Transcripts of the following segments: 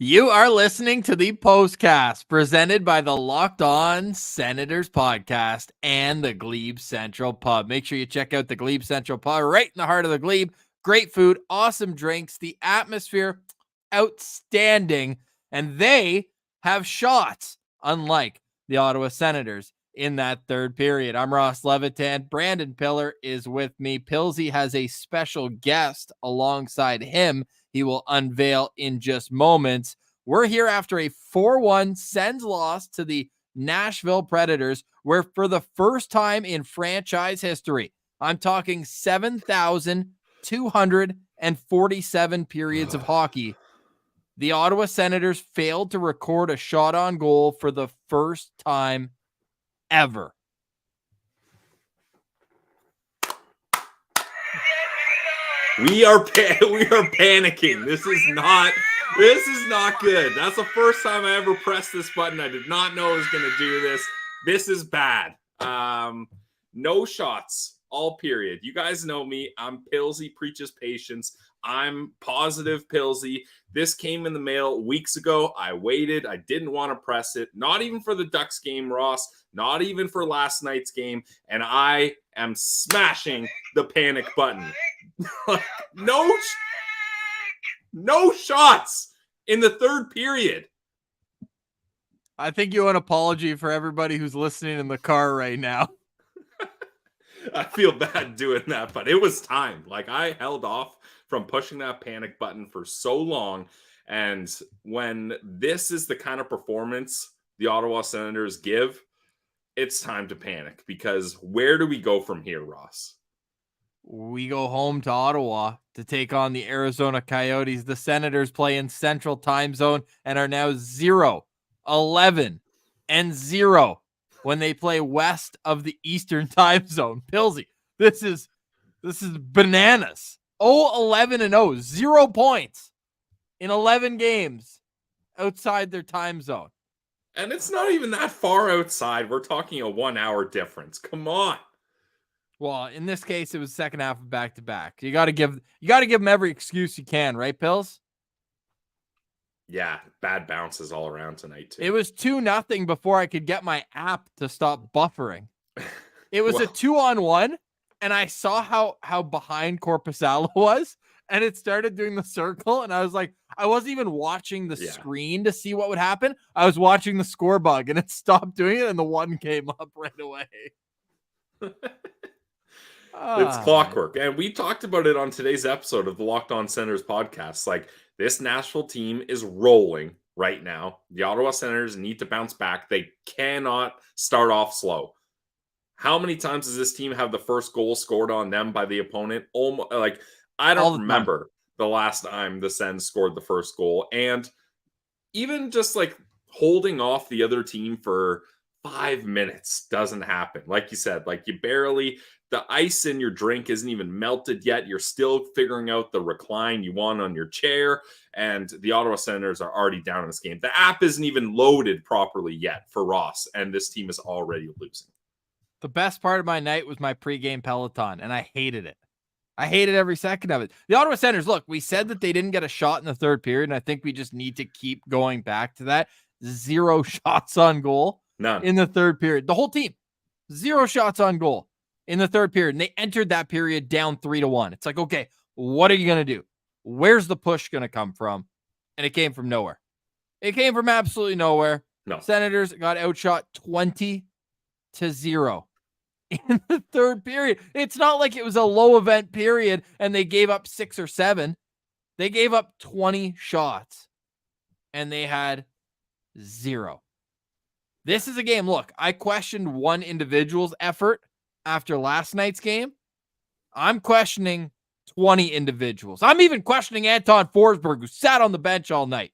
You are listening to the Postcast presented by the Locked On Senators podcast and the Glebe Central Pub. Make sure you check out the Glebe Central Pub right in the heart of the Glebe. Great food, awesome drinks, the atmosphere outstanding, and they have shots unlike the Ottawa Senators in that third period. I'm Ross Levitan. Brandon Piller is with me. Pillsy has a special guest alongside him. He will unveil in just moments. We're here after a 4-1 Sens loss to the Nashville Predators, where for the first time in franchise history, I'm talking 7,247 periods of hockey, the Ottawa Senators failed to record a shot on goal for the first time ever. We are panicking. This is not good. That's the first time I ever pressed this button. I did not know I was going to do this. This is bad. No shots, all period. You guys know me. I'm Pillsy, preaches patience. I'm positive Pillsy. This came in the mail weeks ago. I waited. I didn't want to press it. Not even for the Ducks game, Ross. Not even for last night's game. And I am smashing the panic button. No shots in the third period. I think you owe an apology for everybody who's listening in the car right now. I feel bad doing that, but it was time. Like, I held off from pushing that panic button for so long. And when this is the kind of performance the Ottawa Senators give, it's time to panic, because where do we go from here, Ross? We go home to Ottawa to take on the Arizona Coyotes. The Senators play in Central Time Zone and are now 0-11-0 when they play west of the Eastern Time Zone. Pillsy, this is bananas. 0-11-0, 0 points in 11 games outside their time zone. And it's not even that far outside. We're talking a 1 hour difference. Come on. Well, in this case, it was second half of back-to-back. You got to give them every excuse you can, right, Pills? Yeah, bad bounces all around tonight, too. It was 2-0 before I could get my app to stop buffering. It was a 2-on-1, and I saw how behind Korpisalo was, and it started doing the circle, and I was like, I wasn't even watching the screen to see what would happen. I was watching the score bug, and it stopped doing it, and the 1 came up right away. It's clockwork. And we talked about it on today's episode of the Locked On Senators podcast. Like, this Nashville team is rolling right now. The Ottawa Senators need to bounce back. They cannot start off slow. How many times does this team have the first goal scored on them by the opponent? Almost, like, I don't remember the last time the Sens scored the first goal. And even just like holding off the other team for 5 minutes doesn't happen. Like you said, like, you barely, the ice in your drink isn't even melted yet. You're still figuring out the recline you want on your chair. And the Ottawa Senators are already down in this game. The app isn't even loaded properly yet for Ross, and this team is already losing. The best part of my night was my pregame Peloton, and I hated it. I hated every second of it. The Ottawa Senators, look, we said that they didn't get a shot in the third period, and I think we just need to keep going back to that. 0 shots on goal. None. In the third period. The whole team, 0 shots on goal in the third period. And they entered that period down 3-1. It's like, okay, what are you going to do? Where's the push going to come from? And it came from nowhere. It came from absolutely nowhere. No. Senators got outshot 20-0 in the third period. It's not like it was a low event period and they gave up 6 or 7. They gave up 20 shots and they had 0. This is a game. Look, I questioned one individual's effort after last night's game. I'm questioning 20 individuals. I'm even questioning Anton Forsberg, who sat on the bench all night.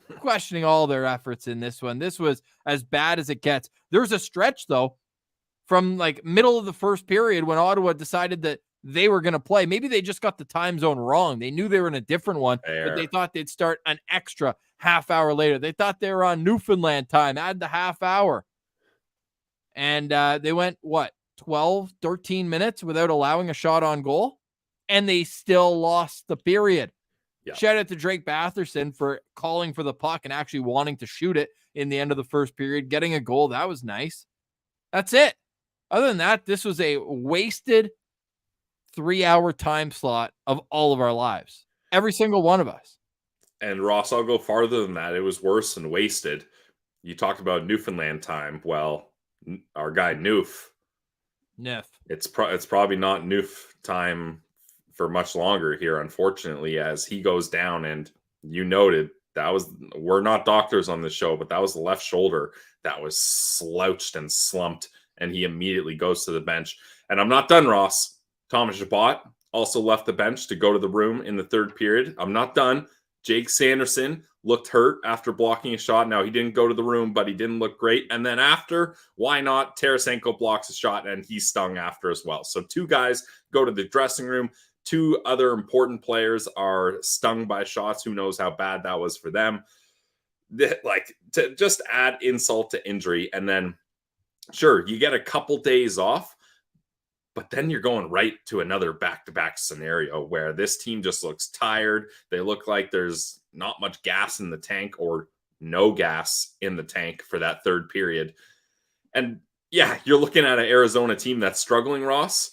I'm questioning all their efforts in this one. This was as bad as it gets. There's a stretch, though, from like middle of the first period when Ottawa decided that they were going to play. Maybe they just got the time zone wrong. They knew they were in a different one, but they thought they'd start an extra half hour later. They thought they were on Newfoundland time, add the half hour. And they went, 12, 13 minutes without allowing a shot on goal? And they still lost the period. Yeah. Shout out to Drake Batherson for calling for the puck and actually wanting to shoot it in the end of the first period, getting a goal. That was nice. That's it. Other than that, this was a wasted 3-hour time slot of all of our lives. Every single one of us. And Ross, I'll go farther than that. It was worse than wasted. You talked about Newfoundland time. Well, our guy Noof. It's probably not Noof time for much longer here, unfortunately, as he goes down. And you noted we're not doctors on this show, but that was the left shoulder that was slouched and slumped, and he immediately goes to the bench. And I'm not done, Ross. Thomas Chabot also left the bench to go to the room in the third period. I'm not done. Jake Sanderson looked hurt after blocking a shot. Now, he didn't go to the room, but he didn't look great. And then after, why not? Tarasenko blocks a shot, and he's stung after as well. So 2 guys go to the dressing room. 2 other important players are stung by shots. Who knows how bad that was for them? Like, to just add insult to injury. And then, sure, you get a couple days off, but then you're going right to another back-to-back scenario where this team just looks tired. They look like there's not much gas in the tank, or no gas in the tank for that third period. And yeah, you're looking at an Arizona team that's struggling, Ross.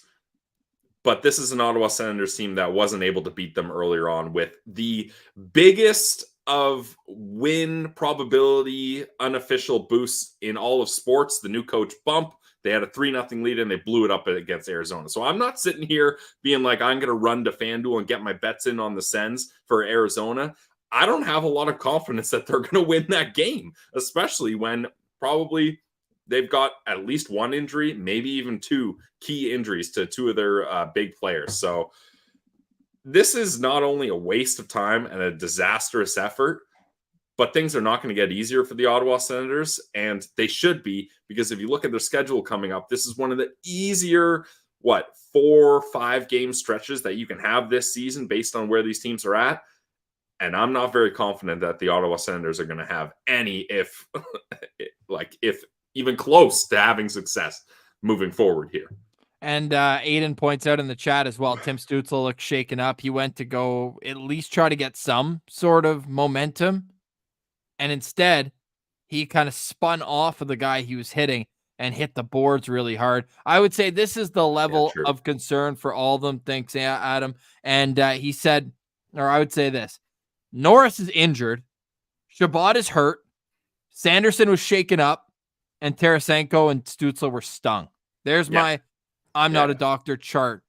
But this is an Ottawa Senators team that wasn't able to beat them earlier on with the biggest of win probability unofficial boosts in all of sports, the new coach bump. They had a 3-0 lead and they blew it up against Arizona. So I'm not sitting here being like, I'm going to run to FanDuel and get my bets in on the Sens for Arizona. I don't have a lot of confidence that they're going to win that game, especially when probably they've got at least 1 injury, maybe even 2 key injuries to 2 of their big players. So this is not only a waste of time and a disastrous effort, but things are not going to get easier for the Ottawa Senators, and they should be, because if you look at their schedule coming up, this is one of the easier, 4 or 5 game stretches that you can have this season based on where these teams are at. And I'm not very confident that the Ottawa Senators are going to have any, if even close to having success moving forward here. And Aiden points out in the chat as well, Tim Stützle looks shaken up. He went to go at least try to get some sort of momentum. And instead, he kind of spun off of the guy he was hitting and hit the boards really hard. I would say this is the level of concern for all of them. Thanks, Adam. And he said, or I would say this, Norris is injured. Chabot is hurt. Sanderson was shaken up. And Tarasenko and Stützle were stung. There's my I'm not a doctor chart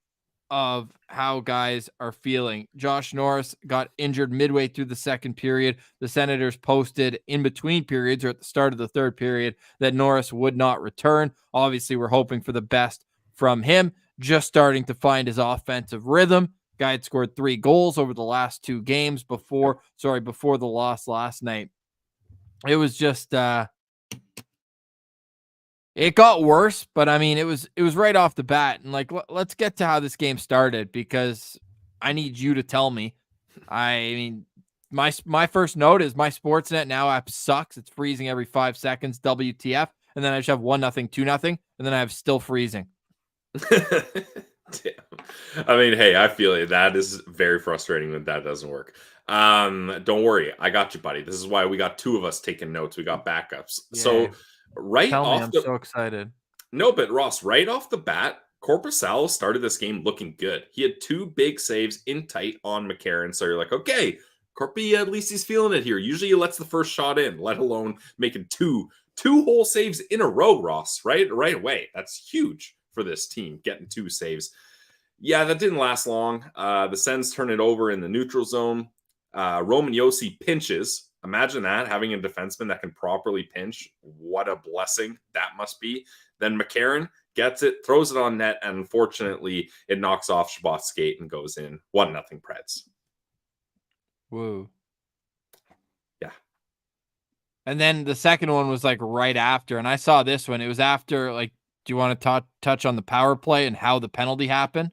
of how guys are feeling. Josh Norris got injured midway through the second period. The Senators posted in between periods or at the start of the third period that Norris would not return. Obviously, we're hoping for the best from him. Just starting to find his offensive rhythm. Guy had scored 3 goals over the last 2 games before the loss last night. It was just it got worse, but I mean, it was right off the bat. And like, let's get to how this game started, because I need you to tell me. I mean, my first note is my Sportsnet Now app sucks. It's freezing every 5 seconds. WTF? And then I just have 1-0, 2-0, and then I have still freezing. Damn. I mean, hey, I feel it. That is very frustrating when that doesn't work. Don't worry, I got you, buddy. This is why we got 2 of us taking notes. We got backups. Yeah. So I'm so excited. No, but Ross, right off the bat, Korpisalo started this game looking good. He had 2 big saves in tight on McCarron. So you're like, okay, Korpi, at least he's feeling it here. Usually he lets the first shot in, let alone making two whole saves in a row, Ross, right away. That's huge for this team, getting 2 saves. Yeah, that didn't last long. The Sens turn it over in the neutral zone. Roman Josi pinches. Imagine that, having a defenseman that can properly pinch. What a blessing that must be. Then McCarron gets it, throws it on net, and unfortunately, it knocks off Chabot's skate and goes in. 1-0 Preds. Woo. Yeah. And then the second one was like right after, and I saw this one. It was after, like, do you want to touch on the power play and how the penalty happened?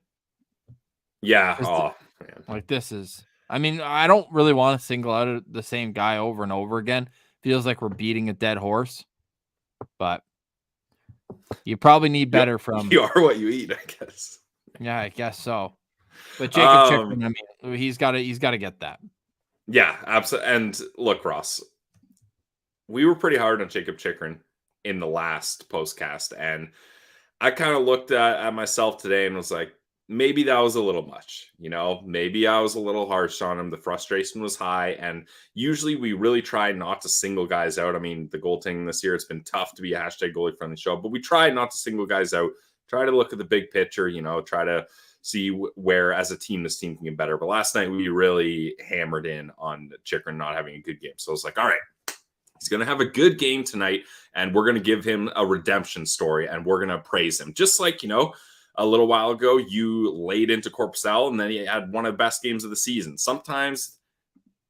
Yeah. Oh, man. Like, this is... I mean, I don't really want to single out the same guy over and over again. Feels like we're beating a dead horse. But you probably need better from... You are what you eat, I guess. Yeah, I guess so. But Jacob Chikrin, I mean, he's got to get that. Yeah, absolutely. And look, Ross, we were pretty hard on Jacob Chikrin in the last postcast, and I kind of looked at myself today and was like, maybe that was a little much. Maybe I was a little harsh on him. The frustration was high, and usually we really try not to single guys out. I mean, the goaltending this year, it's been tough to be a hashtag goalie friendly show, but we try not to single guys out. Try to look at the big picture. Try to see where, as a team, this team can get better. But last night we really hammered in on Chikrin not having a good game. So I was like, all right, he's going to have a good game tonight, and we're going to give him a redemption story, and we're going to praise him. Just like, a little while ago, you laid into Corpusal, and then he had one of the best games of the season. Sometimes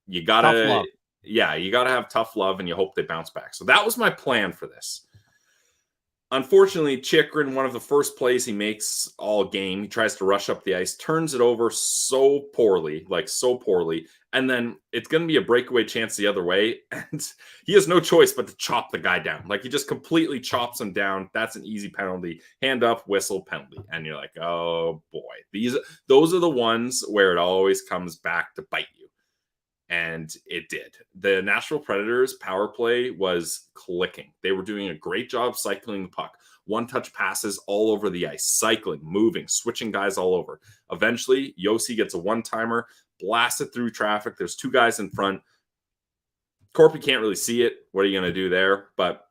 you got to, you got to have tough love, and you hope they bounce back. So that was my plan for this. Unfortunately, Chikrin, one of the first plays he makes all game, he tries to rush up the ice, turns it over so poorly, and then it's going to be a breakaway chance the other way, and he has no choice but to chop the guy down. Like, he just completely chops him down. That's an easy penalty. Hand up, whistle, penalty. And you're like, oh boy. Those are the ones where it always comes back to bite you. And it did. The Nashville Predators power play was clicking. They were doing a great job cycling the puck. One-touch passes all over the ice, cycling, moving, switching guys all over. Eventually, Yossi gets a one-timer, blasted through traffic. There's two guys in front. Corpy can't really see it. What are you going to do there? But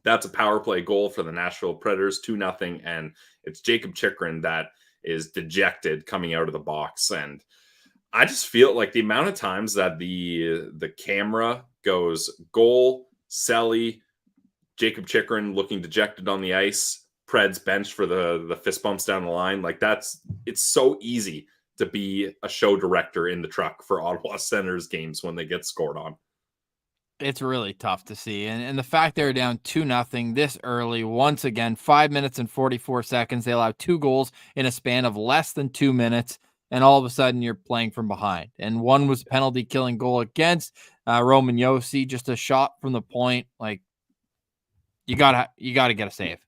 that's a power play goal for the Nashville Predators, 2-0. And it's Jacob Chikrin that is dejected coming out of the box. And I just feel like the amount of times that the camera goes goal, Selly, Jacob Chikrin looking dejected on the ice, Preds bench for the fist bumps down the line. Like, it's so easy to be a show director in the truck for Ottawa Senators games when they get scored on. It's really tough to see. And the fact they're down 2-0 this early, once again, 5 minutes and 44 seconds, they allow 2 goals in a span of less than 2 minutes. And all of a sudden you're playing from behind. And one was penalty killing goal against Roman Yossi, just a shot from the point. Like, you gotta get a save.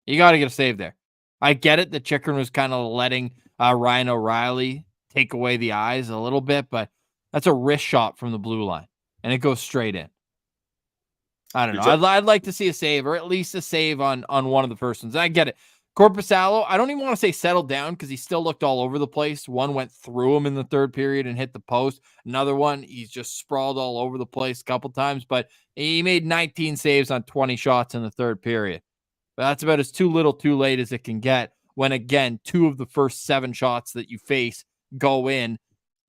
You gotta get a save there. I get it that Chikrin was kind of letting Ryan O'Reilly take away the eyes a little bit, but that's a wrist shot from the blue line, and it goes straight in. I don't know. I'd like to see a save, or at least a save on one of the first ones. I get it. Korpisalo, I don't even want to say settled down because he still looked all over the place. One went through him in the third period and hit the post. Another one, he's just sprawled all over the place a couple times, but he made 19 saves on 20 shots in the third period. But that's about as too little, too late as it can get when, again, 2 of the first 7 shots that you face go in.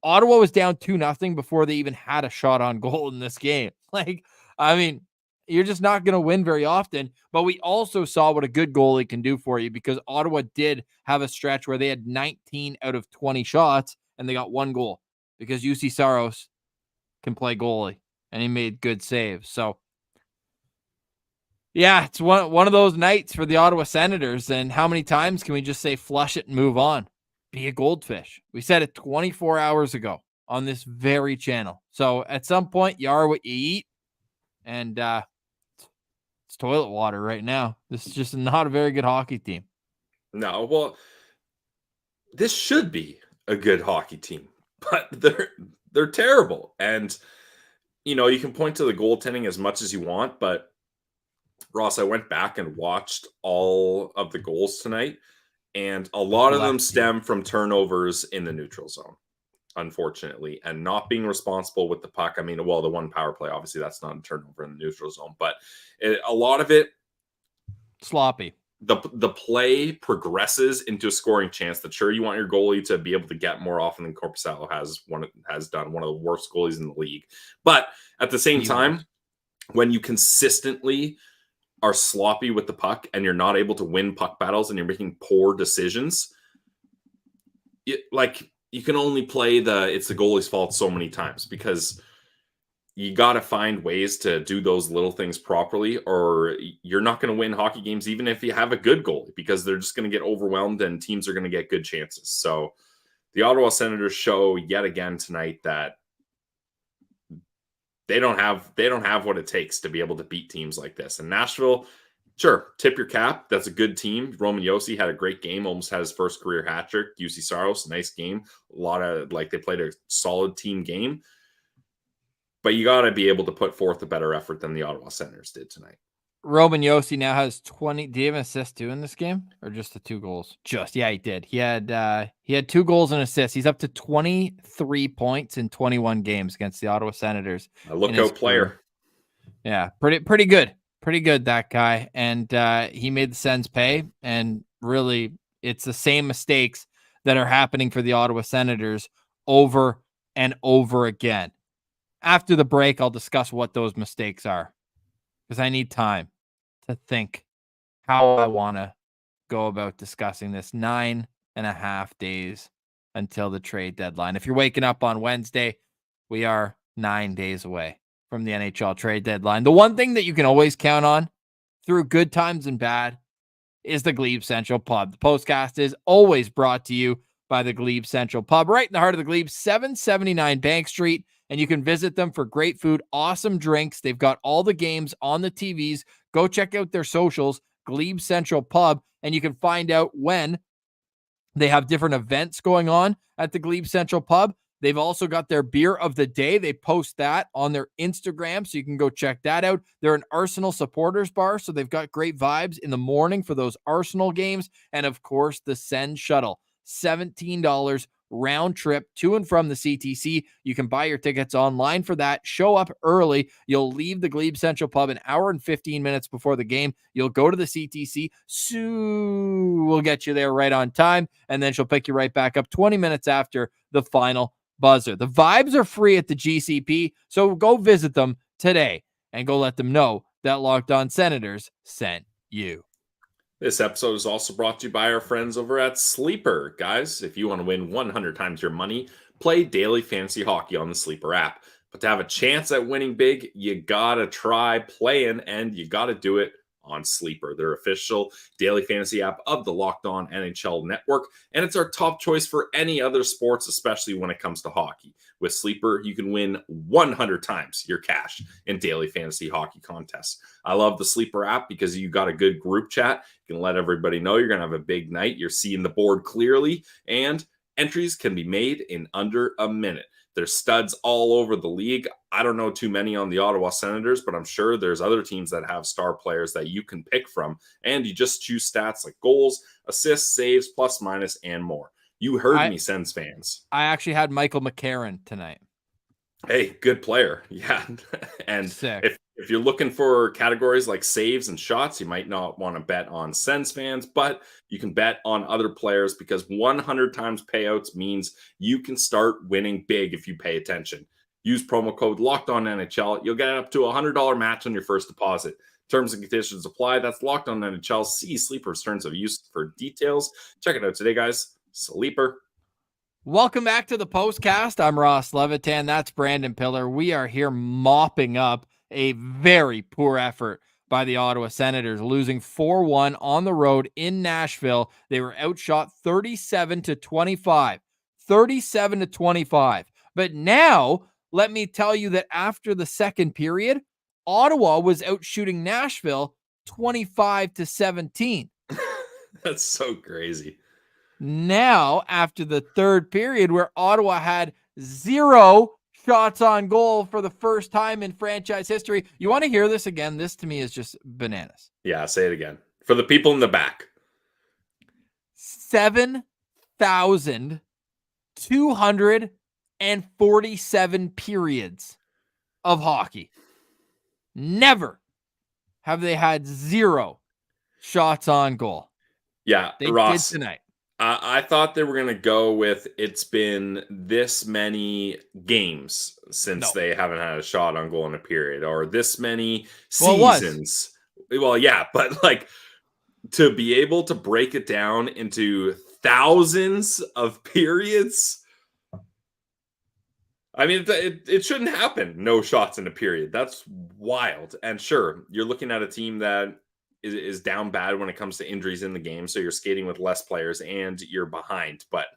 Ottawa was down 2-0 before they even had a shot on goal in this game. Like, I mean, you're just not going to win very often. But we also saw what a good goalie can do for you, because Ottawa did have a stretch where they had 19 out of 20 shots and they got 1 goal because UC Saros can play goalie and he made good saves. So, yeah, it's one of those nights for the Ottawa Senators. And how many times can we just say flush it and move on? Be a goldfish. We said it 24 hours ago on this very channel. So at some point, you are what you eat. And it's toilet water right now. This is just not a very good hockey team. No, well, this should be a good hockey team, but they're terrible. And, you can point to the goaltending as much as you want, but Ross, I went back and watched all of the goals tonight, and a lot of them stem from turnovers in the neutral zone, unfortunately, and not being responsible with the puck. I mean, well, the one power play, obviously, that's not a turnover in the neutral zone, but a lot of it sloppy. The play progresses into a scoring chance that, sure, you want your goalie to be able to get more often than Korpisalo has done, one of the worst goalies in the league. But at the same time, when you consistently are sloppy with the puck and you're not able to win puck battles and you're making poor decisions, you can only play it's the goalie's fault so many times, because you got to find ways to do those little things properly, or you're not going to win hockey games even if you have a good goalie, because they're just going to get overwhelmed and teams are going to get good chances. So the Ottawa Senators show yet again tonight that they don't have what it takes to be able to beat teams like this. And Nashville, sure, tip your cap. That's a good team. Roman Yossi had a great game, almost had his first career hat trick. UC Saros, nice game. They played a solid team game. but you got to be able to put forth a better effort than the Ottawa Senators did tonight. Roman Josi now has 20. Did he have an assist too in this game, or just the 2 goals? Yeah, he did. He had 2 goals and assists. He's up to 23 points in 21 games against the Ottawa Senators. A lookout player. Yeah, pretty good. Pretty good, that guy. And he made the Sens pay. And really, it's the same mistakes that are happening for the Ottawa Senators over and over again. After the break, I'll discuss what those mistakes are, because I need time to think how I want to go about discussing this. 9.5 days until the trade deadline. If you're waking up on Wednesday, we are 9 days away from the NHL trade deadline. The one thing that you can always count on through good times and bad is the Glebe Central Pub. The Postcast is always brought to you by the Glebe Central Pub, right in the heart of the Glebe, 779 Bank Street. And you can visit them for great food, awesome drinks. They've got all the games on the TVs. Go check out their socials, Glebe Central Pub, and you can find out when they have different events going on at the Glebe Central Pub. They've also got their beer of the day. They post that on their Instagram, so you can go check that out. They're an Arsenal supporters bar, so they've got great vibes in the morning for those Arsenal games. And of course, the Sens shuttle, $17 round trip to and from the CTC. You can buy your tickets online for that. Show up early. You'll leave the Glebe Central Pub an hour and 15 minutes before the game. You'll go to the CTC. Sue will get you there right on time, and then she'll pick you right back up 20 minutes after the final buzzer. The vibes are free at the GCP, so go visit them today and go let them know that Locked On Senators sent you. This episode is also brought to you by our friends over at Sleeper. Guys, if you want to win 100 times your money, play daily fantasy hockey on the Sleeper app. But to have a chance at winning big, you got to try playing, and you got to do it on Sleeper, their official daily fantasy app of the Locked On NHL network. And it's our top choice for any other sports, especially when it comes to hockey. With Sleeper, you can win 100 times your cash in daily fantasy hockey contests. I love the Sleeper app because you got a good group chat. You can let everybody know you're going to have a big night. You're seeing the board clearly, and entries can be made in under a minute. There's studs all over the league. I don't know too many on the Ottawa Senators, but I'm sure there's other teams that have star players that you can pick from. And you just choose stats like goals, assists, saves, plus, minus, and more. You heard me, Sens fans. I actually had Michael McCarron tonight. Hey, good player. Yeah. And if you're looking for categories like saves and shots, you might not want to bet on Sens fans, but you can bet on other players, because 100 times payouts means you can start winning big if you pay attention. Use promo code LOCKEDONNHL. You'll get up to a $100 match on your first deposit. Terms and conditions apply. That's Locked On NHL. See Sleeper's terms of use for details. Check it out today, guys. Sleeper. Welcome back to the Postcast. I'm Ross Levitan. That's Brandon Piller. We are here mopping up a very poor effort by the Ottawa Senators, losing 4-1 on the road in Nashville. They were outshot 37-25. 37-25. But now, let me tell you that after the second period, Ottawa was outshooting Nashville 25-17. That's so crazy. Now, after the third period, where Ottawa had 0 shots on goal for the first time in franchise history. You want to hear this again? This to me is just bananas. Yeah, say it again. For the people in the back. 7,247 periods of hockey. Never have they had 0 shots on goal. Yeah, they Ross, did tonight. I thought they were going to go with it's been this many games since they haven't had a shot on goal in a period, or this many seasons. Well, yeah, but like to be able to break it down into thousands of periods. I mean, it shouldn't happen. No shots in a period. That's wild. And sure, you're looking at a team that is down bad when it comes to injuries in the game, so you're skating with less players and you're behind. But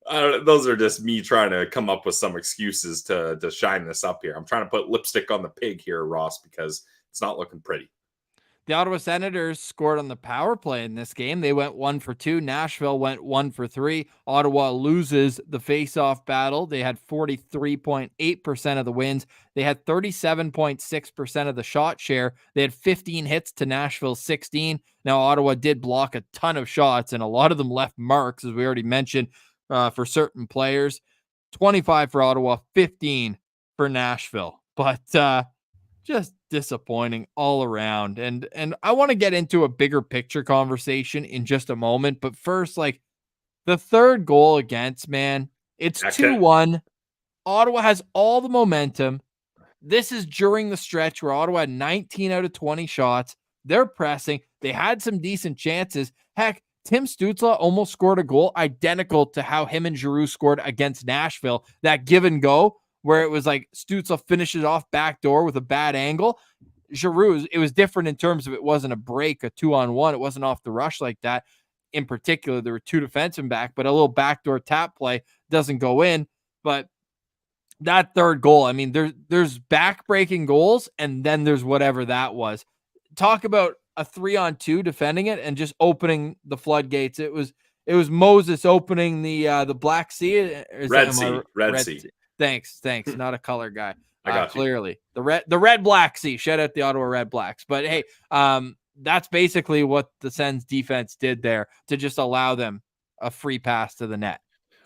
those are just me trying to come up with some excuses to shine this up here. I'm trying to put lipstick on the pig here, Ross, because it's not looking pretty. The Ottawa Senators scored on the power play in this game. They went 1 for 2. Nashville went 1 for 3. Ottawa loses the face-off battle. They had 43.8% of the wins. They had 37.6% of the shot share. They had 15 hits to Nashville's 16. Now, Ottawa did block a ton of shots, and a lot of them left marks, as we already mentioned, for certain players. 25 for Ottawa, 15 for Nashville. But just disappointing all around. And I want to get into a bigger picture conversation in just a moment. But first, like the third goal against, man, it's 2-1. Ottawa has all the momentum. This is during the stretch where Ottawa had 19 out of 20 shots. They're pressing. They had some decent chances. Heck, Tim Stützle almost scored a goal identical to how him and Giroux scored against Nashville. That give and go where it was like Stützle finishes off backdoor with a bad angle. Giroux, it was different in terms of it wasn't a break, a 2-on-1. It wasn't off the rush like that. In particular, there were two defensemen back, but a little backdoor tap play doesn't go in. But that third goal, I mean, there's back-breaking goals, and then there's whatever that was. Talk about a 3-on-2 defending it and just opening the floodgates. It was Moses opening the Black Sea. Red Sea. Thanks. Not a color guy. I got clearly the red Black Sea. Shout out the Ottawa Red Blacks. But hey, that's basically what the Sens defense did there to just allow them a free pass to the net.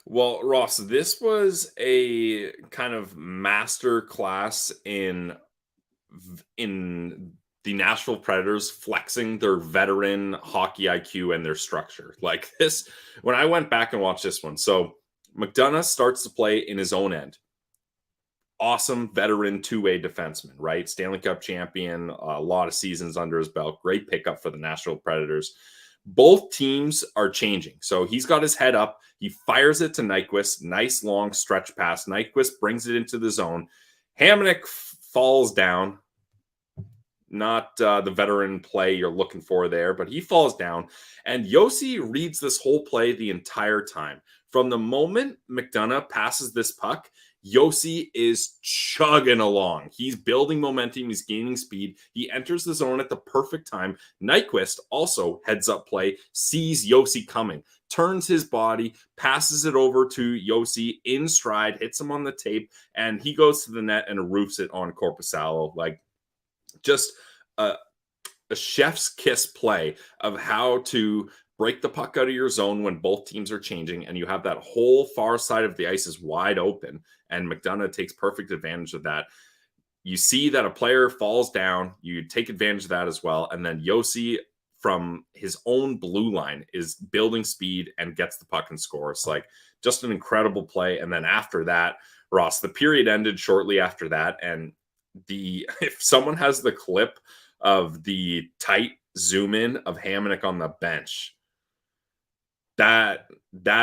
Well, Ross, this was a kind of master class in the Nashville Predators flexing their veteran hockey IQ and their structure. Like this, when I went back and watched this one, so McDonough starts to play in his own end. Awesome veteran two-way defenseman, right? Stanley Cup champion, a lot of seasons under his belt. Great pickup for the Nashville Predators. Both teams are changing. So he's got his head up. He fires it to Nyquist. Nice long stretch pass. Nyquist brings it into the zone. Hamonic falls down. Not the veteran play you're looking for there, but he falls down. And Josi reads this whole play the entire time. From the moment McDonough passes this puck, Josi is chugging along. He's building momentum. He's gaining speed. He enters the zone at the perfect time. Nyquist also heads up play, sees Josi coming, turns his body, passes it over to Josi in stride, hits him on the tape, and he goes to the net and roofs it on Korpisalo. Like just a chef's kiss play of how to break the puck out of your zone when both teams are changing and you have that whole far side of the ice is wide open, and McDonough takes perfect advantage of that. You see that a player falls down, you take advantage of that as well, and then Josi from his own blue line is building speed and gets the puck and scores. Like just an incredible play. And then after that, Ross, the period ended shortly after that, and if someone has the clip of the tight zoom in of Hamonic on the bench, that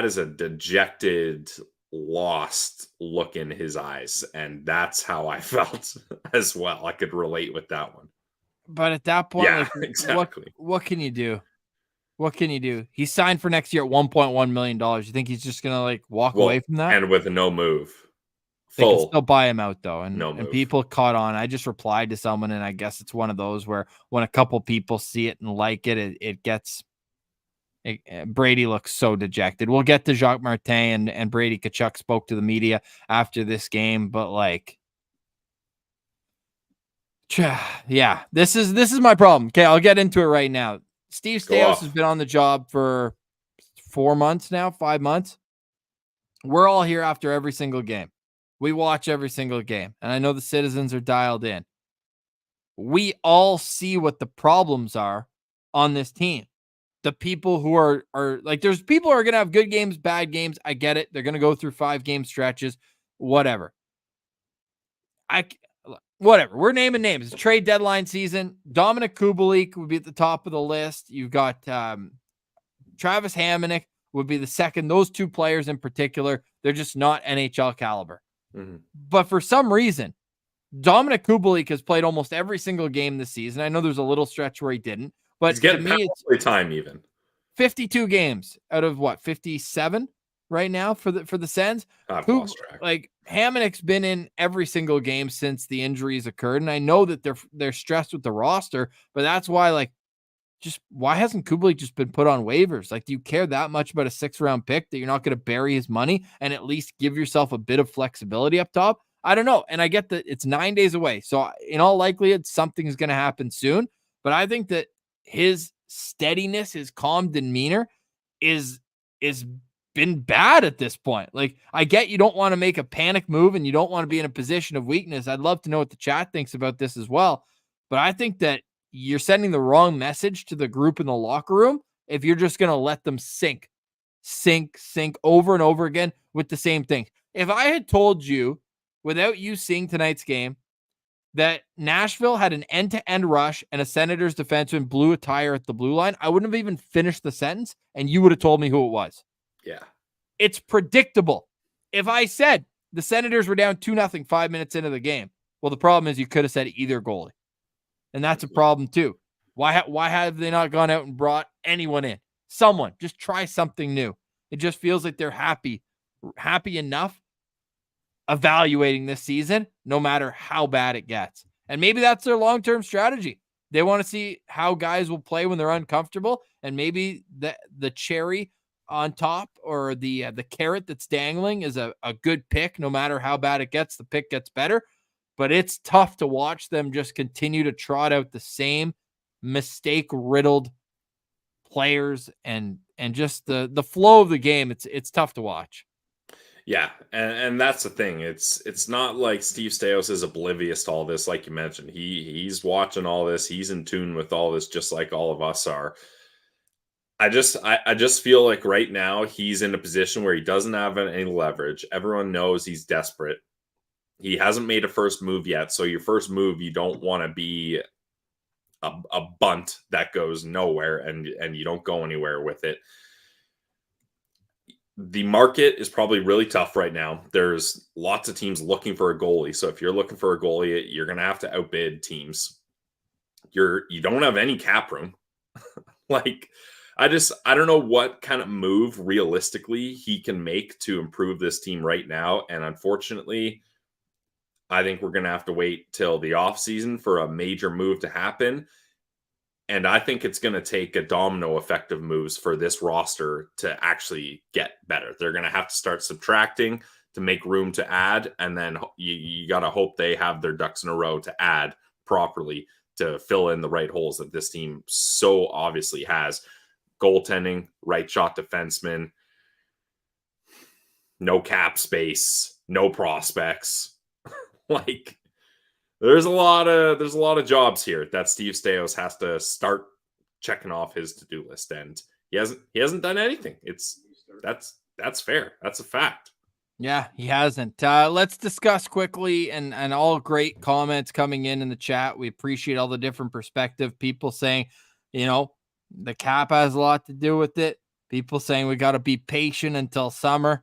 is a dejected, lost look in his eyes. And that's how I felt as well. I could relate with that one. But at that point, yeah, exactly. What can you do? What can you do? He's signed for next year at $1.1 million. You think he's just going to like walk away from that? And with no move. They can still buy him out though. And people caught on. I just replied to someone, and I guess it's one of those where when a couple people see it and like it gets Brady looks so dejected. We'll get to Jacques Martin and Brady Tkachuk spoke to the media after this game, but like, yeah, this is my problem. Okay, I'll get into it right now. Steve Staios has been on the job for 4 months now, 5 months. We're all here after every single game. We watch every single game, and I know the citizens are dialed in. We all see what the problems are on this team. The people who are like, there's people who are going to have good games, bad games. I get it. They're going to go through 5-game stretches, whatever. Whatever. We're naming names. It's trade deadline season. Dominic Kubalik would be at the top of the list. You've got Travis Hamonic would be the second. Those two players in particular, they're just not NHL caliber. Mm-hmm. But for some reason, Dominic Kubalik has played almost every single game this season. I know there's a little stretch where he didn't, but he's getting to me, it's time even. 52 games out of what, 57? right now for the Sens? I've lost track. Like Hamonic's been in every single game since the injuries occurred, and I know that they're stressed with the roster, but that's why why hasn't Kubalik just been put on waivers? Like, do you care that much about a 6th-round pick that you're not going to bury his money and at least give yourself a bit of flexibility up top? I don't know. And I get that it's 9 days away. So in all likelihood, something is going to happen soon. But I think that his steadiness, his calm demeanor is been bad at this point. Like, I get you don't want to make a panic move and you don't want to be in a position of weakness. I'd love to know what the chat thinks about this as well. But I think that you're sending the wrong message to the group in the locker room if you're just going to let them sink over and over again with the same thing. If I had told you, without you seeing tonight's game, that Nashville had an end-to-end rush and a Senators defenseman blew a tire at the blue line, I wouldn't have even finished the sentence, and you would have told me who it was. Yeah. It's predictable. If I said the Senators were down 2-0 5 minutes into the game, well, the problem is you could have said either goalie. And that's a problem too. Why have they not gone out and brought anyone in? Someone. Just try something new. It just feels like they're happy enough evaluating this season, no matter how bad it gets. And maybe that's their long-term strategy. They want to see how guys will play when they're uncomfortable, and maybe the cherry on top or the carrot that's dangling is a good pick. No matter how bad it gets, the pick gets better. But it's tough to watch them just continue to trot out the same mistake-riddled players and just the flow of the game. It's tough to watch. Yeah, and that's the thing. It's not like Steve Staios is oblivious to all this, like you mentioned. He's watching all this. He's in tune with all this, just like all of us are. I just feel like right now he's in a position where he doesn't have any leverage. Everyone knows he's desperate. He hasn't made a first move yet. So your first move, you don't want to be a bunt that goes nowhere and you don't go anywhere with it. The market is probably really tough right now. There's lots of teams looking for a goalie. So if you're looking for a goalie, you're going to have to outbid teams. You don't have any cap room. Like, I don't know what kind of move realistically he can make to improve this team right now. And unfortunately, I think we're going to have to wait till the offseason for a major move to happen. And I think it's going to take a domino effect of moves for this roster to actually get better. They're going to have to start subtracting to make room to add. And then you got to hope they have their ducks in a row to add properly to fill in the right holes that this team so obviously has. Goaltending, right shot defenseman, no cap space, no prospects. Like, there's a lot of jobs here that Steve Staios has to start checking off his to-do list, and he hasn't done anything. That's fair. That's a fact. Yeah, he hasn't. Let's discuss quickly, and all great comments coming in the chat. We appreciate all the different perspective. People saying, the cap has a lot to do with it. People saying we got to be patient until summer.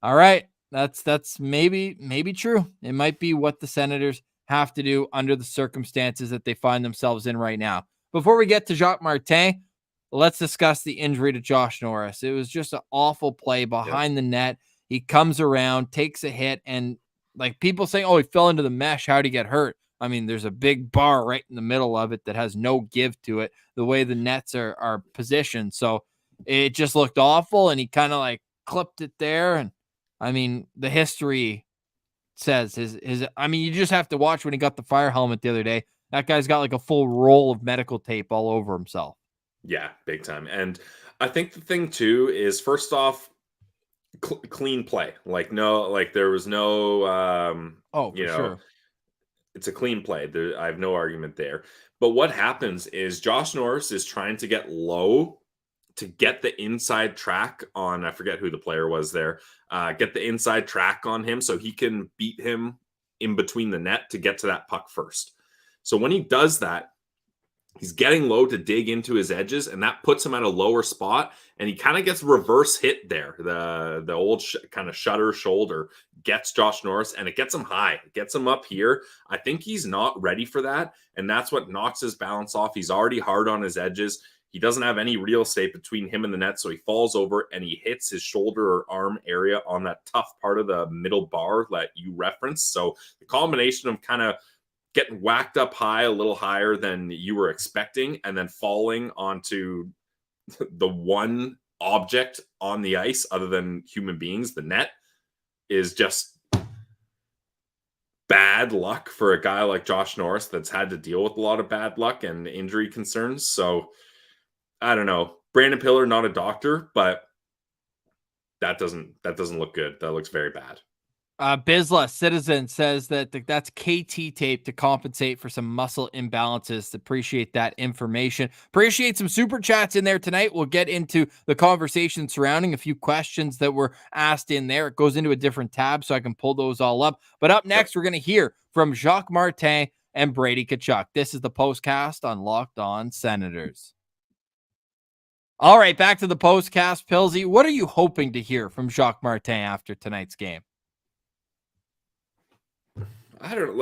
All right. That's maybe true. It might be what the Senators have to do under the circumstances that they find themselves in right now. Before we get to Jacques Martin, let's discuss the injury to Josh Norris. It was just an awful play behind the net. He comes around, takes a hit, and like people saying, oh, he fell into the mesh. How'd he get hurt? I mean, there's a big bar right in the middle of it that has no give to it, the way the nets are positioned. So it just looked awful, and he kind of like clipped it there. And I mean, the history says you just have to watch when he got the fire helmet the other day. That guy's got like a full roll of medical tape all over himself. Yeah, big time. And I think the thing too is, first off, clean play. Like, there was no, sure. It's a clean play. I have no argument there. But what happens is Josh Norris is trying to get low to get the inside track on, I forget who the player was there, get the inside track on him so he can beat him in between the net to get to that puck first. So when he does that, he's getting low to dig into his edges, and that puts him at a lower spot, and he kind of gets reverse hit there. The old kind of shutter shoulder gets Josh Norris, and it gets him high. It gets him up here. I think he's not ready for that, and that's what knocks his balance off. He's already hard on his edges. He doesn't have any real estate between him and the net, so he falls over and he hits his shoulder or arm area on that tough part of the middle bar that you referenced. So the combination of kind of getting whacked up high, a little higher than you were expecting, and then falling onto the one object on the ice other than human beings, the net, is just bad luck for a guy like Josh Norris that's had to deal with a lot of bad luck and injury concerns. So I don't know. Brandon Piller, not a doctor, but that doesn't look good. That looks very bad. Bizla Citizen says that that's KT tape to compensate for some muscle imbalances. Appreciate that information. Appreciate some super chats in there tonight. We'll get into the conversation surrounding a few questions that were asked in there. It goes into a different tab so I can pull those all up. But up next, we're going to hear from Jacques Martin and Brady Tkachuk. This is the Postcast on Locked On Senators. All right, back to the Postcast. Pilsy, what are you hoping to hear from Jacques Martin after tonight's game? I don't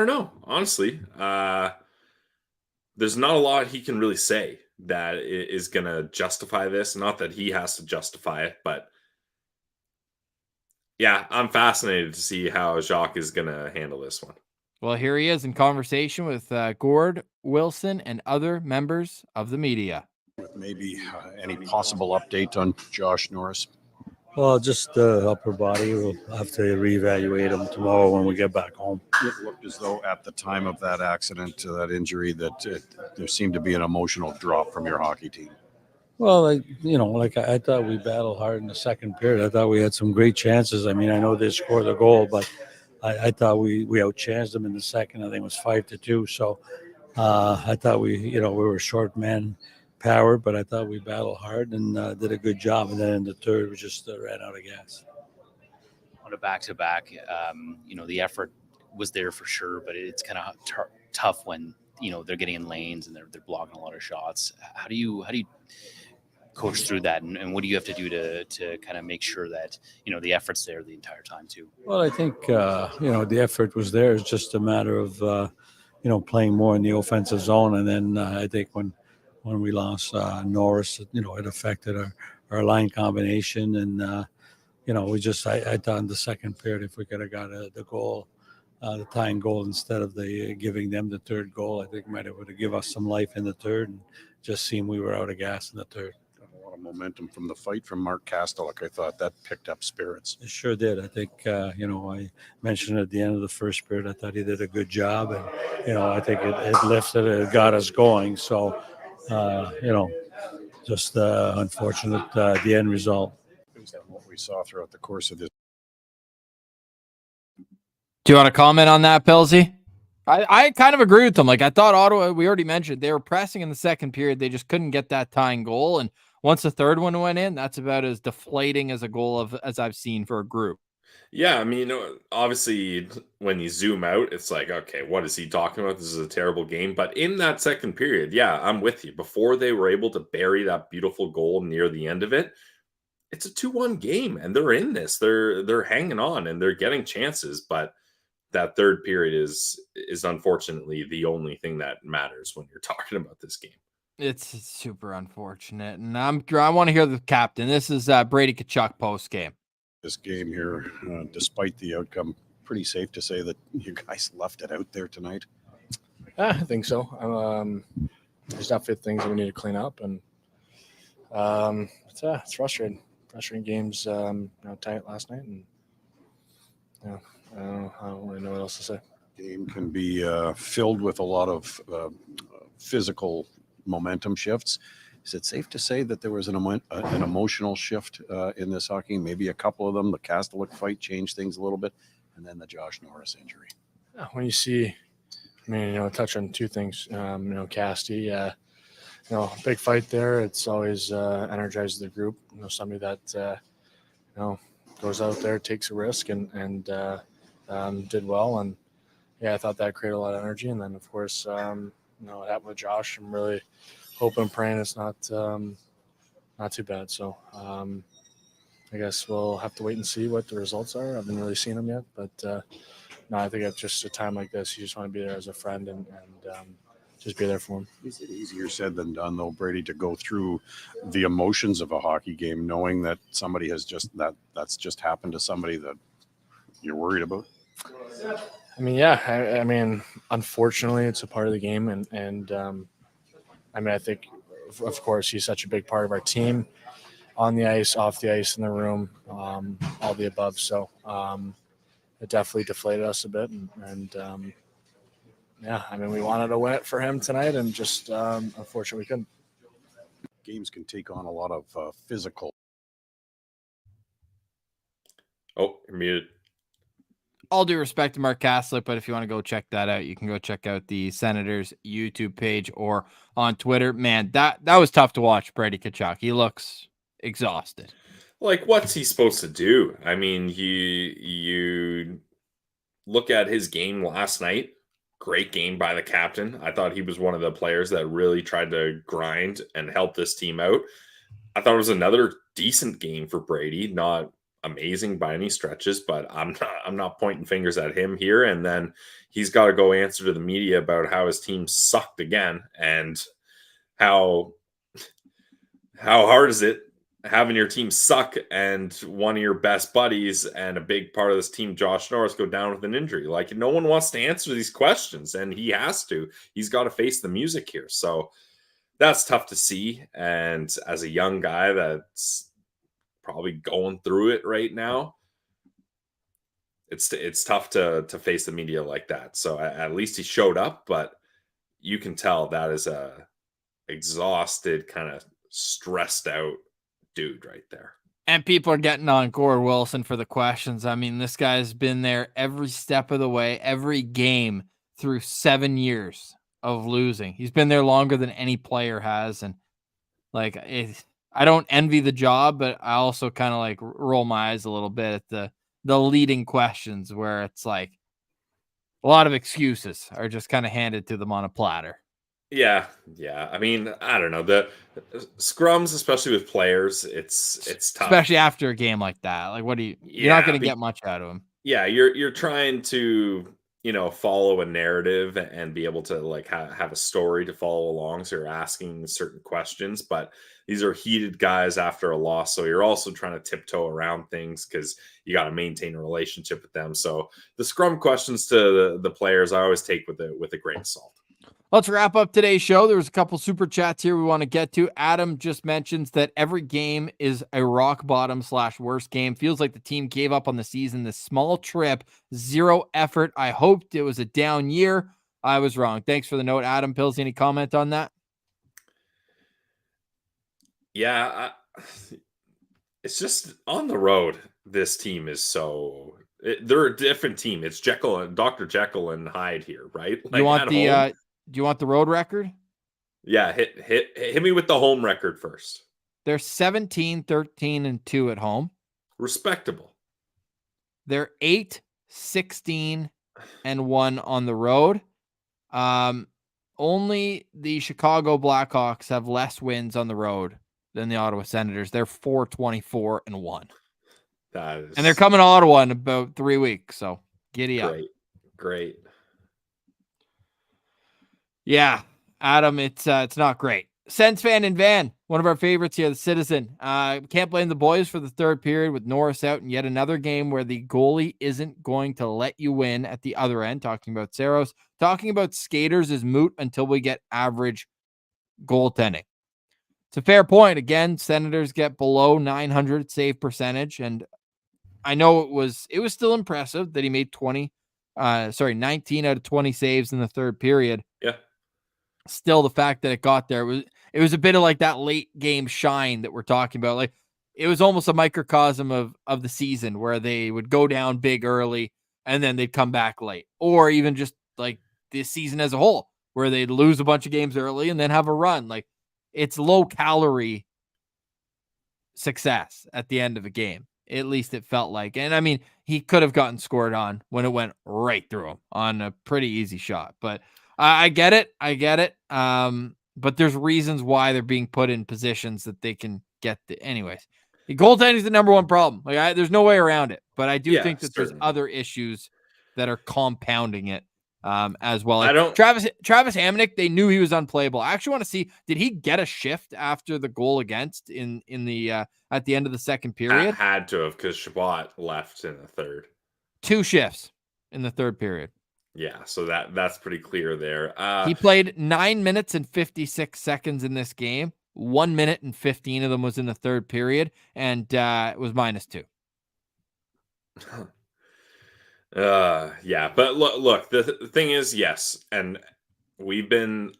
know. Honestly, there's not a lot he can really say that is going to justify this. Not that he has to justify it, but yeah, I'm fascinated to see how Jacques is going to handle this one. Well, here he is in conversation with Gord Wilson and other members of the media. Maybe any possible update on Josh Norris? Well, just the upper body. We'll have to reevaluate him tomorrow when we get back home. It looked as though at the time of that accident, that injury, that there seemed to be an emotional drop from your hockey team. Well, I thought we battled hard in the second period. I thought we had some great chances. I mean, I know they scored a goal, but I thought we outchanced them in the second. I think it was 5-2. So I thought we were short man power, but I thought we battled hard and did a good job. And then in the third, we just ran out of gas. On a back-to-back, the effort was there for sure, but it's kind of tough when they're getting in lanes and they're blocking a lot of shots. How do you coach through that, and what do you have to do to kind of make sure that the effort's there the entire time too? Well, I think the effort was there. It's just a matter of playing more in the offensive zone, and then I think when we lost Norris, it affected our line combination. And, I thought in the second period, if we could have got the goal, the tying goal instead of giving them the third goal, I think might have would have given us some life in the third, and just seemed we were out of gas in the third. A lot of momentum from the fight from Mark Kastelik. I thought that picked up spirits. It sure did. I think, I mentioned at the end of the first period, I thought he did a good job. And, I think it lifted it, got us going. So, just unfortunate the end result. Based on what we saw throughout the course of this. Do you want to comment on that, Pilsy? I kind of agree with them. Like, I thought Ottawa, we already mentioned, they were pressing in the second period. They just couldn't get that tying goal. And once the third one went in, that's about as deflating as a goal as I've seen for a group. Yeah, I mean, obviously, when you zoom out, it's like, okay, what is he talking about? This is a terrible game. But in that second period, yeah, I'm with you. Before they were able to bury that beautiful goal near the end of it, it's a 2-1 game, and they're in this. They're hanging on, and they're getting chances. But that third period is unfortunately the only thing that matters when you're talking about this game. It's super unfortunate, and I want to hear the captain. This is Brady Tkachuk post game. This game here, despite the outcome, pretty safe to say that you guys left it out there tonight. I think so. There's definitely things that we need to clean up, and it's frustrating. Frustrating games, tight last night, and I don't really know what else to say. Game can be filled with a lot of physical momentum shifts. Is it safe to say that there was an emotional shift in this hockey? Maybe a couple of them. The Kastelik fight changed things a little bit, and then the Josh Norris injury. Yeah, when you see, touch on two things. Casty, big fight there. It's always energizes the group. Somebody that goes out there, takes a risk, and did well. And yeah, I thought that created a lot of energy. And then of course, what happened with Josh, I'm really hoping, praying it's not too bad. So I guess we'll have to wait and see what the results are. I haven't really seen them yet, but no, I think at just a time like this, you just want to be there as a friend and just be there for him. Is it easier said than done, though, Brady, to go through the emotions of a hockey game, knowing that somebody has that's just happened to somebody that you're worried about? I mean, yeah. I mean, unfortunately, it's a part of the game, and I mean, I think, of course, he's such a big part of our team, on the ice, off the ice, in the room, all the above. So it definitely deflated us a bit, and yeah, I mean, we wanted to win it for him tonight, and just unfortunately we couldn't. Games can take on a lot of physical. Oh, you're muted. All due respect to Mark Kaslick, but if you want to go check that out, you can go check out the Senators YouTube page or on Twitter. Man, that was tough to watch, Brady Tkachuk. He looks exhausted. Like, what's he supposed to do? I mean, you look at his game last night. Great game by the captain. I thought he was one of the players that really tried to grind and help this team out. I thought it was another decent game for Brady. Not amazing by any stretches, but I'm not pointing fingers at him here. And then he's got to go answer to the media about how his team sucked again, and how hard is it having your team suck and one of your best buddies and a big part of this team, Josh Norris, go down with an injury. Like, no one wants to answer these questions, and he has to. He's got to face the music here. So that's tough to see. And as a young guy that's probably going through it right now, it's tough to face the media like that. So at least he showed up, but you can tell that is a exhausted, kind of stressed out dude right there. And people are getting on Gore Wilson for the questions. I mean, this guy's been there every step of the way, every game through 7 years of losing. He's been there longer than any player has. And like, I don't envy the job, but I also kind of like roll my eyes a little bit at the leading questions, where it's like a lot of excuses are just kind of handed to them on a platter. Yeah. I mean, I don't know, the scrums, especially with players, it's tough, especially after a game like that. Like, what do you're not going to get much out of him. Yeah, you're trying to, follow a narrative and be able to like have a story to follow along. So you're asking certain questions, but these are heated guys after a loss. So you're also trying to tiptoe around things because you got to maintain a relationship with them. So the scrum questions to the players, I always take with a grain of salt. Let's wrap up today's show. There was a couple super chats here we want to get to. Adam just mentions that every game is a rock bottom / worst game. Feels like the team gave up on the season. This small trip, zero effort. I hoped it was a down year. I was wrong. Thanks for the note, Adam. Pills, any comment on that? Yeah, it's just on the road. This team is they're a different team. It's Dr. Jekyll and Hyde here, right? Like, do you want the road record? Yeah, hit me with the home record first. They're 17-13-2 at home. Respectable. They're 8-16-1 on the road. Only the Chicago Blackhawks have less wins on the road than the Ottawa Senators. They're 4-24-1. And they're coming to Ottawa in about 3 weeks. So giddy up. Great. Yeah, Adam, it's not great. Sens fan in van, one of our favorites here, the Citizen. Can't blame the boys for the third period with Norris out, and yet another game where the goalie isn't going to let you win at the other end. Talking about Saros. Talking about skaters is moot until we get average goaltending. It's a fair point. Again, Senators get below 900 save percentage, and I know it was still impressive that he made 19 out of 20 saves in the third period. Yeah. Still, the fact that it got there it was a bit of like that late game shine that we're talking about. Like, it was almost a microcosm of the season where they would go down big early and then they'd come back late, or even just like this season as a whole where they'd lose a bunch of games early and then have a run. Like, it's low calorie success at the end of a game. At least it felt like. And I mean, he could have gotten scored on when it went right through him on a pretty easy shot, but I get it. But there's reasons why they're being put in positions that they can get anyways. The goaltending is the number one problem. Like, there's no way around it, but I do think that there's other issues that are compounding it as well. I don't- Travis Hamonic, they knew he was unplayable. I actually want to see, did he get a shift after the goal against in the at the end of the second period? Had to have, because Shabbat left in the third. 2 shifts in the third period. Yeah, so that's pretty clear there. He played 9 minutes and 56 seconds in this game. 1 minute and 15 of them was in the third period, and it was -2. Yeah, but look, the thing is, yes, and we've been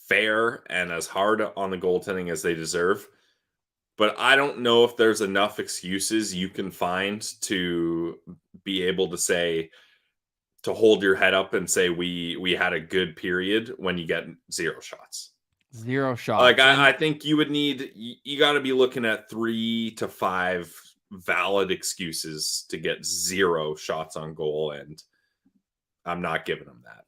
fair and as hard on the goaltending as they deserve, but I don't know if there's enough excuses you can find to be able to say, to hold your head up and say we had a good period when you get 0 shots. 0 shots. Like I think you would need, you got to be looking at 3 to 5 valid excuses to get 0 shots on goal, and I'm not giving them that.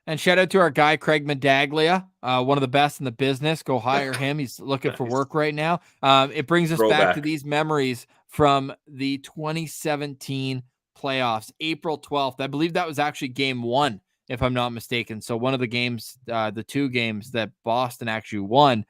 And shout out to our guy Craig Medaglia, one of the best in the business. Go hire him. He's looking for work right now. It brings us back to these memories from the 2017 playoffs, April 12th. I believe that was actually game 1, if I'm not mistaken. So one of the games, the 2 games that Boston actually won.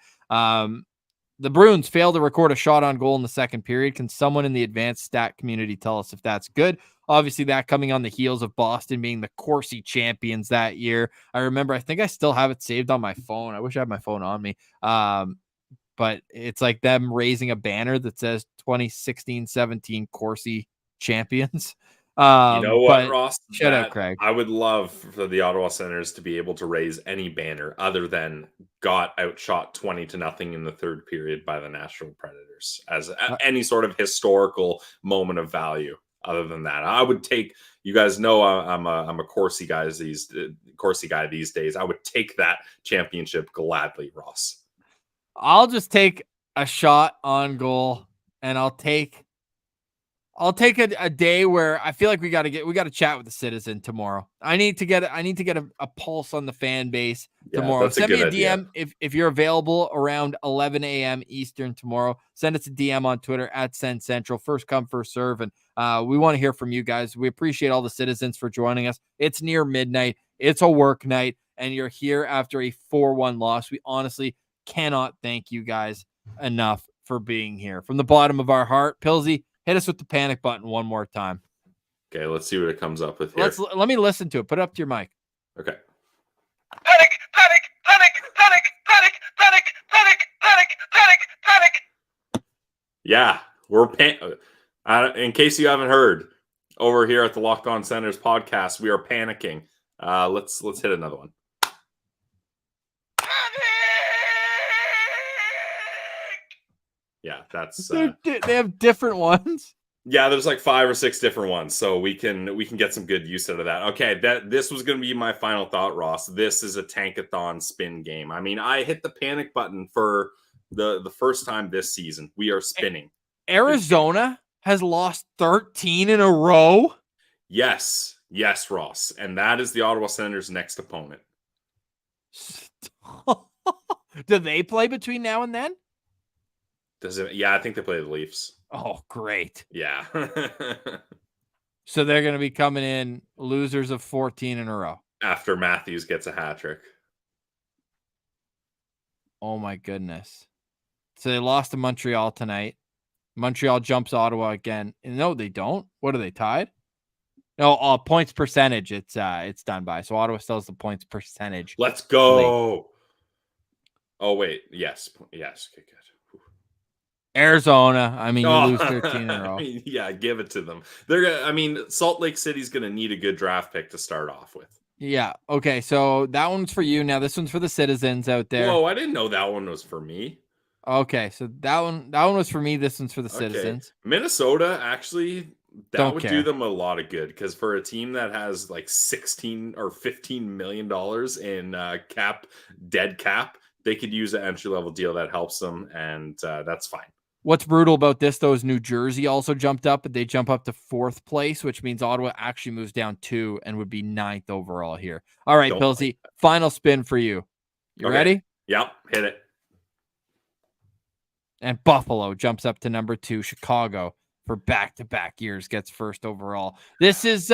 The Bruins failed to record a shot on goal in the second period. Can someone in the advanced stat community tell us if that's good? Obviously, that coming on the heels of Boston being the Corsi champions that year. I remember, I think I still have it saved on my phone. I wish I had my phone on me. But it's like them raising a banner that says 2016-17 Corsi champions. You know what, Ross? Shout out, Craig. I would love for the Ottawa Senators to be able to raise any banner other than got outshot 20-0 in the third period by the Nashville Predators as any sort of historical moment of value. Other than that, I would take. You guys know I'm a Corsi guy these days. I would take that championship gladly, Ross. I'll just take a shot on goal, and I'll take a day where I feel like we got to chat with the citizen tomorrow. I need to get a pulse on the fan base tomorrow. Send me a DM if you're available around 11 a.m. Eastern tomorrow. Send us a DM on Twitter at Send Central. First come, first serve. And we want to hear from you guys. We appreciate all the citizens for joining us. It's near midnight. It's a work night, and you're here after a 4-1 loss. We honestly cannot thank you guys enough for being here. From the bottom of our heart, Pilsy, hit us with the panic button one more time. Okay, let's see what it comes up with here. Let me listen to it. Put it up to your mic. Okay. Panic, panic, panic, panic, panic, panic, panic, panic, panic, panic. Yeah, we're in case you haven't heard, over here at the Locked On Senators podcast, we are panicking. Let's hit another one. Yeah, that's they have different ones. Yeah, there's like 5 or 6 different ones, so we can get some good use out of that. Okay, this was going to be my final thought, Ross. This is a tankathon spin game. I mean, I hit the panic button for the first time this season. We are spinning. Arizona has lost 13 in a row. Yes, Ross, and that is the Ottawa Senators' next opponent. Do they play between now and then? Does it? Yeah, I think they play the Leafs. Oh, great. Yeah. So they're going to be coming in losers of 14 in a row. After Matthews gets a hat trick. Oh, my goodness. So they lost to Montreal tonight. Montreal jumps Ottawa again. No, they don't. What are they tied? No, points percentage. It's done by. So Ottawa still has the points percentage. Let's go. League. Oh, wait. Yes. Okay, good. Arizona. I mean, you lose 13 in a row. Yeah, give it to them. Salt Lake City's going to need a good draft pick to start off with. Yeah. Okay. So that one's for you. Now this one's for the citizens out there. Whoa, I didn't know that one was for me. Okay. So that one was for me. This one's for the citizens. Minnesota, actually, that would do them a lot of good, because for a team that has like $16 or $15 million in dead cap, they could use an entry-level deal that helps them, and that's fine. What's brutal about this, though, is New Jersey also jumped up, but they jump up to 4th place, which means Ottawa actually moves down 2 and would be 9th overall here. All right, Pilsy, final spin for you. You ready? Yep, hit it. And Buffalo jumps up to number 2. Chicago, for back-to-back years, gets 1st overall. This is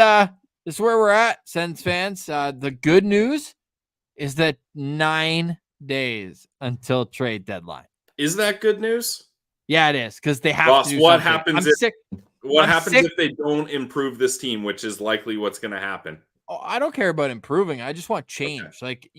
this is where we're at, Sens fans. The good news is that 9 days until trade deadline. Is that good news? Yeah, it is, because they have Ross, to do what something. happens I'm if sick. what I'm happens sick. if they don't improve this team, which is likely what's going to happen? Oh, I don't care about improving. I just want change. Like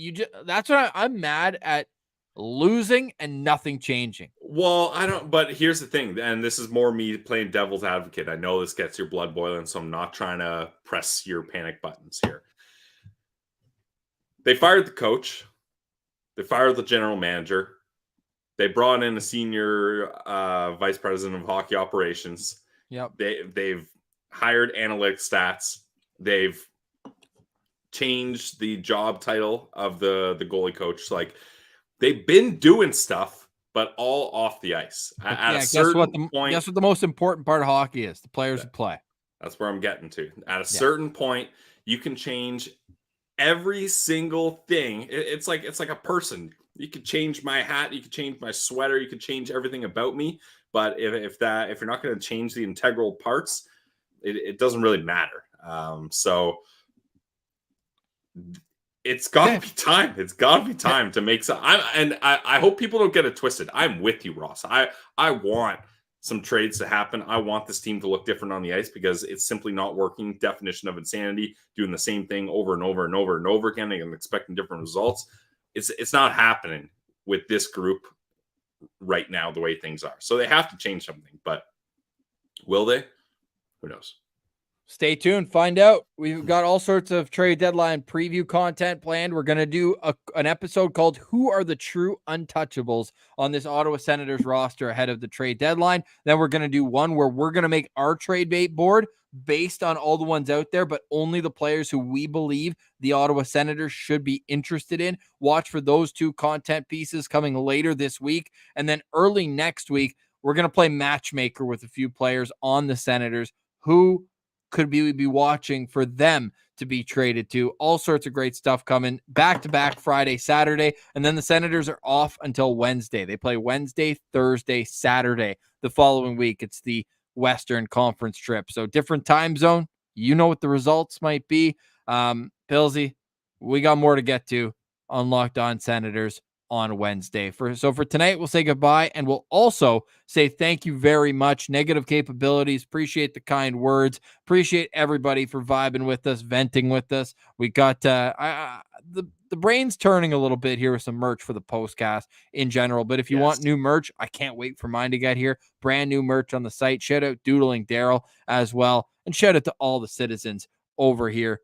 that's what I'm mad at, losing and nothing changing. Well, I don't, but here's the thing, and this is more me playing devil's advocate. I know this gets your blood boiling, so I'm not trying to press your panic buttons here. They fired the coach. They fired the general manager. They brought in a senior vice president of hockey operations. Yep. They've hired analytics stats. They've changed the job title of the goalie coach. Like, they've been doing stuff, but all off the ice. At a certain point, guess what the most important part of hockey is? The players who play. That's where I'm getting to. At a certain point, you can change every single thing. It's like a person. You could change my hat, you could change my sweater, you could change everything about me. But if you're not going to change the integral parts, it doesn't really matter. So it's got to be time. It's got to be time to make some. I hope people don't get it twisted. I'm with you, Ross. I want some trades to happen. I want this team to look different on the ice because it's simply not working. Definition of insanity, doing the same thing over and over and over and over again and expecting different results. It's not happening with this group right now, the way things are. So they have to change something, but will they? Who knows? Stay tuned. Find out. We've got all sorts of trade deadline preview content planned. We're going to do an episode called Who Are the True Untouchables on this Ottawa Senators roster ahead of the trade deadline. Then we're going to do one where we're going to make our trade bait board based on all the ones out there, but only the players who we believe the Ottawa Senators should be interested in. Watch for those two content pieces coming later this week. And then early next week, we're going to play matchmaker with a few players on the Senators who could we be watching for them to be traded to. All sorts of great stuff coming back-to-back Friday, Saturday, and then the Senators are off until Wednesday. They play Wednesday, Thursday, Saturday. The following week, it's the Western Conference trip. So different time zone. You know what the results might be. Pilsy, we got more to get to on Locked On Senators on Wednesday. For tonight, we'll say goodbye, and we'll also say thank you very much. Negative Capabilities, appreciate the kind words. Appreciate everybody for vibing with us, venting with us. We got the brain's turning a little bit here with some merch for the Postcast in general. But if you want new merch, I can't wait for mine to get here. Brand new merch on the site. Shout out Doodling Daryl as well. And shout out to all the citizens over here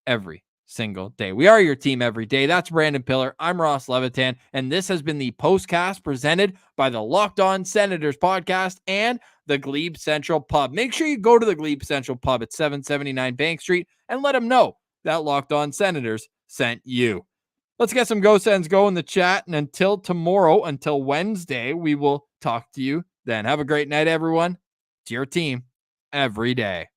every single day. We are your team every day. That's Brandon Piller. I'm Ross Levitan. And this has been the Postcast presented by the Locked On Senators podcast and the Glebe Central Pub. Make sure you go to the Glebe Central Pub at 779 Bank Street and let them know that Locked On Senators sent you. Let's get some Go Sens go in the chat. And until tomorrow, until Wednesday, we will talk to you then. Have a great night, everyone. It's your team every day.